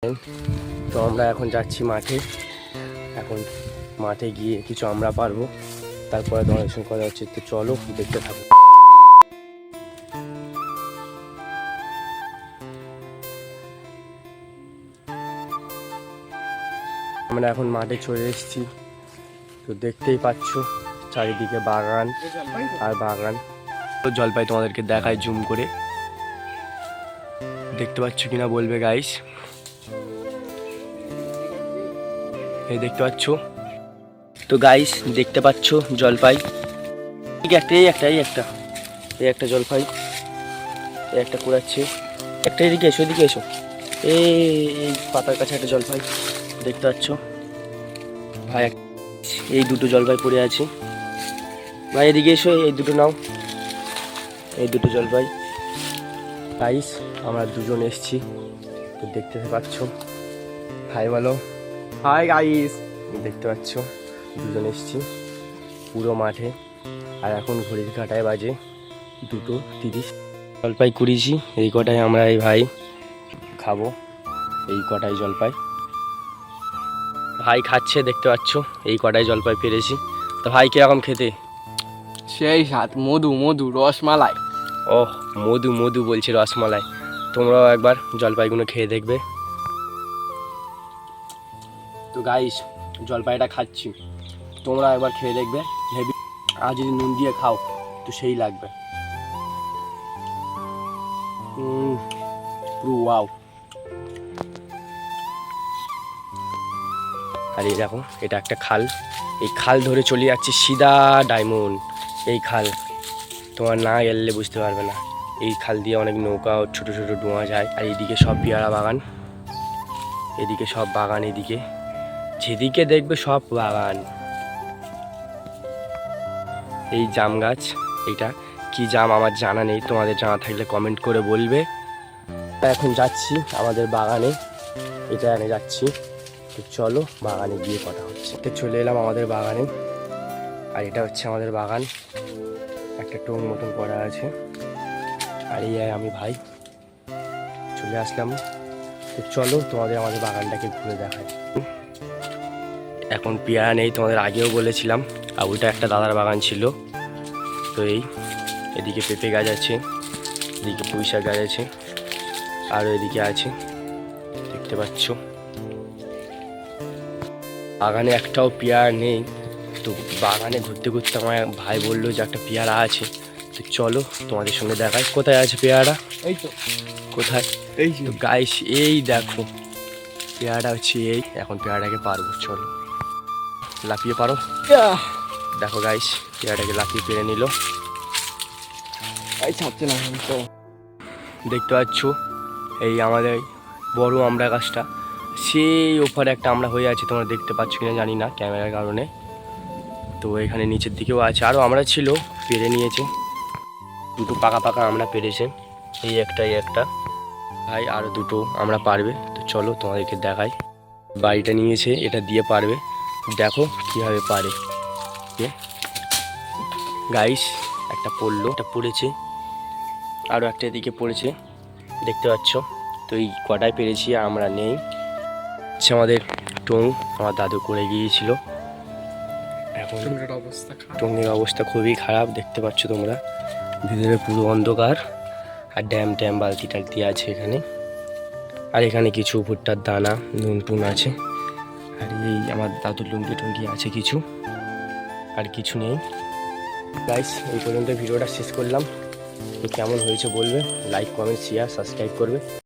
তো আমরা এখন যাচ্ছি মাঠে। এখন মাঠে গিয়ে কিছু আমরা পারবো, তারপরে তোমাদের সঙ্গে কথা হচ্ছে। তো চলো দেখতে থাকো। আমরা এখন মাঠে চলে এসেছি। তো দেখতেই পাচ্ছ চারিদিকে বাগান আর বাগান। তো জলপাই তোমাদেরকে দেখায় জুম করে, দেখতে পাচ্ছ কিনা বলবে গাইস। এই দেখতে পাচ্ছ তো গাইস, দেখতে পাচ্ছ জলপাই। এই একটা জলপাই, এই একটা কুড়াচ্ছে। একটা এদিকে এসো, এদিকে এসো। এই পাতার কাছে একটা জলপাই দেখতে পাচ্ছ ভাই। এই দুটো জলপাই পড়ে আছে ভাই, এদিকে এসো। এই দুটো নাও, এই দুটো জলপাই। গাইস আমরা দুজন এসছি, তো দেখতে পাচ্ছ। হাই বলো। হাই গাইস, দেখতে পাচ্ছ দুজন এসছি পুরো মাঠে। আর এখন ঘড়ির কাঁটায় বাজে 2:30। জলপাই কুড়িয়েছি, এই কটাই আমরা এই ভাই খাবো। এই কটাই জলপাই ভাই খাচ্ছে, দেখতে পাচ্ছ। এই কটাই জলপাই পেরেছি। তো ভাই কিরকম খেতে? সেই সাথ মধু মধু রসমালাই। ওহ, মধু মধু বলছি, রসমালাই। তোমরাও একবার জলপাইগুলো খেয়ে দেখবে। তো গাইস জলপাইটা খাচ্ছি, তোমরা একবার খেয়ে দেখবে। হেভি। আর যদি নুন দিয়ে খাও তো সেই লাগবে। পুরো ওয়াও। আর এই দেখো, এটা একটা খাল। এই খাল ধরে চলে যাচ্ছে সিধা ডায়মন্ড। এই খাল তোমার না গেলে বুঝতে পারবে না। এই খাল দিয়ে অনেক নৌকা ছোট ছোট ডোঙা যায়। আর এইদিকে সব পেয়ারা বাগান, এদিকে সব বাগান, এদিকে যেদিকে দেখবে সব বাগান। এই জাম গাছ, এটা কি জাম আমার জানা নেই, তোমাদের জানা থাকলে কমেন্ট করে বলবে। এখন যাচ্ছি আমাদের বাগানে, এটা এনে যাচ্ছি। তো চলো বাগানে গিয়ে কথা হচ্ছে। তো চলে এলাম আমাদের বাগানে, আর এটা হচ্ছে আমাদের বাগান। একটা টোং মতন করা আছে, আর এই আমি ভাই চলে আসলাম। তো চলো তোমাদের আমাদের বাগানটাকে ঘুরে দেখাই। এখন পেয়ারা নেই, তোমাদের আগেও বলেছিলাম। আর ওইটা একটা দাদার বাগান ছিল। তো এদিকে পেঁপে গাছ আছে, এদিকে পুঁই শাক গাছ আছে, আর এদিকে আছে, দেখতে পাচ্ছ। বাগানে একটাও পেয়ারা নেই। তো বাগানে ঘুরতে ঘুরতে আমার ভাই বললো যে একটা পেয়ারা আছে। তো চলো তোমাদের সঙ্গে দেখাই কোথায় আছে পেয়ারা। এই তো, কোথায়? এই তো গাইস এই দেখো পেয়ারাটা হচ্ছে এই। এখন পেয়ারাটাকে পারবো, চলো লাফিয়ে পারো। দেখো গাইস, পেয়ারাটাকে লাফিয়ে পেরে নিল। এই ছাড়ছে না তো। দেখতে পাচ্ছ এই আমাদের বড় আমড়া গাছটা, সেই ওপরে একটা আমড়া হয়ে আছে। তোমরা দেখতে পাচ্ছ কিনা জানি না ক্যামেরার কারণে। তো এখানে নিচের দিকেও আছে, আরও আমড়া ছিল, পেরে নিয়েছে। দুটো পাকা পাকা আমড়া পেরেছে, এই একটা ভাই। আরও দুটো আমরা পারবে। তো চলো তোমাদেরকে দেখাই। বাড়িটা নিয়েছে, এটা দিয়ে পারবে। দেখো কীভাবে পারে। গাইস একটা পড়লো, একটা পড়েছে, আরও একটা এদিকে পড়েছে, দেখতে পাচ্ছ। তো এই কটাই পেরেছি, আমরা নেই। হচ্ছে আমাদের টং, আমার দাদু করে গিয়েছিল। এখন টঙের অবস্থা খুবই খারাপ, দেখতে পাচ্ছ তোমরা। ভিতরে পুরো অন্ধকার, আর ড্যাম বালতি টালতি আছে এখানে। আর এখানে কিছু ভুট্টার দানা নুন টুন আছে। আর এই আমার দাদুর লুঙ্গি টুঙ্গি আছে কিছু, আর কিছু নেই। গাইস এই পর্যন্ত ভিডিওটা শেষ করলাম। তো কেমন হয়েছে বলবে, লাইক কমেন্ট শেয়ার সাবস্ক্রাইব করবে।